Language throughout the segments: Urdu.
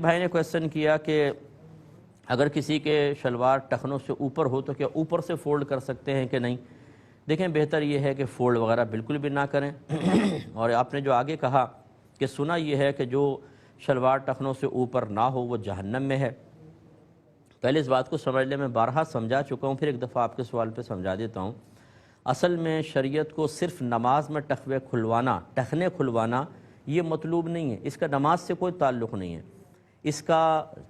بھائی نے کویسچن کیا کہ اگر کسی کے شلوار ٹخنوں سے اوپر ہو تو کیا اوپر سے فولڈ کر سکتے ہیں کہ نہیں؟ دیکھیں بہتر یہ ہے کہ فولڈ وغیرہ بالکل بھی نہ کریں اور آپ نے جو آگے کہا کہ سنا یہ ہے کہ جو شلوار ٹخنوں سے اوپر نہ ہو وہ جہنم میں ہے، پہلے اس بات کو سمجھ لیں، میں بارہا سمجھا چکا ہوں، پھر ایک دفعہ آپ کے سوال پہ سمجھا دیتا ہوں۔ اصل میں شریعت کو صرف نماز میں ٹخنے کھلوانا یہ مطلوب نہیں ہے، اس کا نماز سے کوئی تعلق نہیں ہے۔ اس کا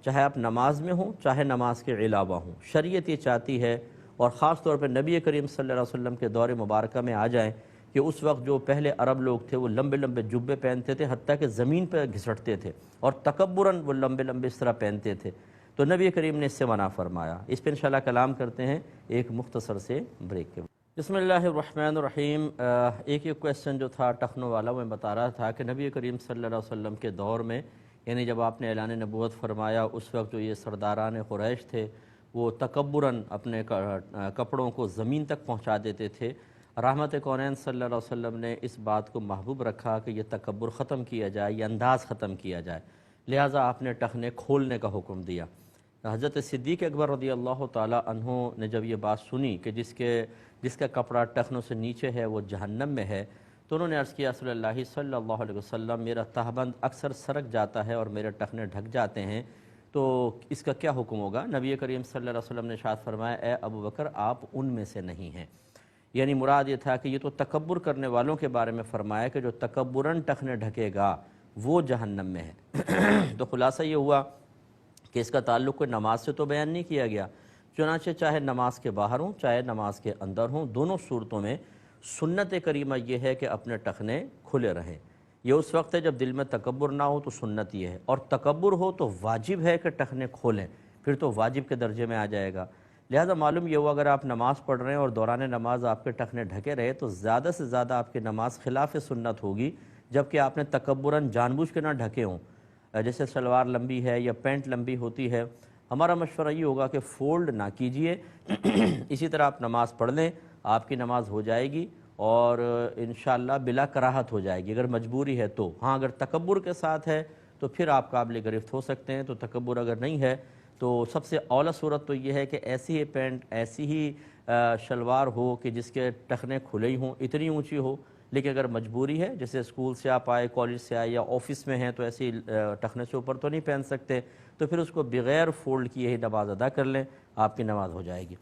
چاہے آپ نماز میں ہوں چاہے نماز کے علاوہ ہوں، شریعت یہ چاہتی ہے، اور خاص طور پہ نبی کریم صلی اللہ علیہ وسلم کے دور مبارکہ میں آ جائیں کہ اس وقت جو پہلے عرب لوگ تھے وہ لمبے لمبے جبے پہنتے تھے، حتیٰ کہ زمین پہ گھسٹتے تھے، اور تکبراً وہ لمبے لمبے اس طرح پہنتے تھے، تو نبی کریم نے اس سے منع فرمایا۔ اس پہ انشاءاللہ کلام کرتے ہیں ایک مختصر سے بریک کے بعد۔ بسم اللہ الرحمن الرحیم۔ ایک کویسچن جو تھا ٹخنوں والا، وہ میں بتا رہا تھا کہ نبی کریم صلی اللہ علیہ وسلم کے دور میں، یعنی جب آپ نے اعلان نبوت فرمایا، اس وقت جو یہ سرداران قریش تھے وہ تکبراً اپنے کپڑوں کو زمین تک پہنچا دیتے تھے۔ رحمت کونین صلی اللہ علیہ وسلم نے اس بات کو محبوب رکھا کہ یہ تکبر ختم کیا جائے، یہ انداز ختم کیا جائے، لہٰذا آپ نے ٹخنے کھولنے کا حکم دیا۔ حضرت صدیق اکبر رضی اللہ تعالیٰ عنہ نے جب یہ بات سنی کہ جس کا کپڑا ٹخنوں سے نیچے ہے وہ جہنم میں ہے، تو انہوں نے عرض کیا رسول اللہ صلی اللہ علیہ وسلم، میرا تہبند اکثر سرک جاتا ہے اور میرے ٹخنے ڈھک جاتے ہیں، تو اس کا کیا حکم ہوگا؟ نبی کریم صلی اللہ علیہ وسلم نے ارشاد فرمایا، اے ابو بکر آپ ان میں سے نہیں ہیں۔ یعنی مراد یہ تھا کہ یہ تو تکبر کرنے والوں کے بارے میں فرمایا کہ جو تکبراً ٹخنے ڈھکے گا وہ جہنم میں ہے۔ تو خلاصہ یہ ہوا کہ اس کا تعلق کوئی نماز سے تو بیان نہیں کیا گیا، چنانچہ چاہے نماز کے باہر ہوں چاہے نماز کے اندر ہوں، دونوں صورتوں میں سنت کریمہ یہ ہے کہ اپنے ٹخنے کھلے رہیں۔ یہ اس وقت ہے جب دل میں تکبر نہ ہو تو سنت یہ ہے، اور تکبر ہو تو واجب ہے کہ ٹخنے کھولیں، پھر تو واجب کے درجے میں آ جائے گا۔ لہذا معلوم یہ ہوا اگر آپ نماز پڑھ رہے ہیں اور دوران نماز آپ کے ٹخنے ڈھکے رہے تو زیادہ سے زیادہ آپ کی نماز خلاف سنت ہوگی، جبکہ آپ نے تکبراً جان بوجھ کے نہ ڈھکے ہوں۔ جیسے سلوار لمبی ہے یا پینٹ لمبی ہوتی ہے، ہمارا مشورہ یہ ہوگا کہ فولڈ نہ کیجئے، اسی طرح آپ نماز پڑھ لیں، آپ کی نماز ہو جائے گی اور انشاءاللہ بلا کراہت ہو جائے گی اگر مجبوری ہے تو۔ ہاں اگر تکبر کے ساتھ ہے تو پھر آپ قابل گرفت ہو سکتے ہیں، تو تکبر اگر نہیں ہے تو سب سے اولا صورت تو یہ ہے کہ ایسی ہی پینٹ ایسی ہی شلوار ہو کہ جس کے ٹخنے کھلے ہی ہوں، اتنی اونچی ہو، لیکن اگر مجبوری ہے، جیسے اسکول سے آپ آئے، کالج سے آئے یا آفس میں ہیں تو ایسی ٹخنے سے اوپر تو نہیں پہن سکتے، تو پھر اس کو بغیر فولڈ کیے ہی نماز ادا کر لیں، آپ کی نماز ہو جائے گی۔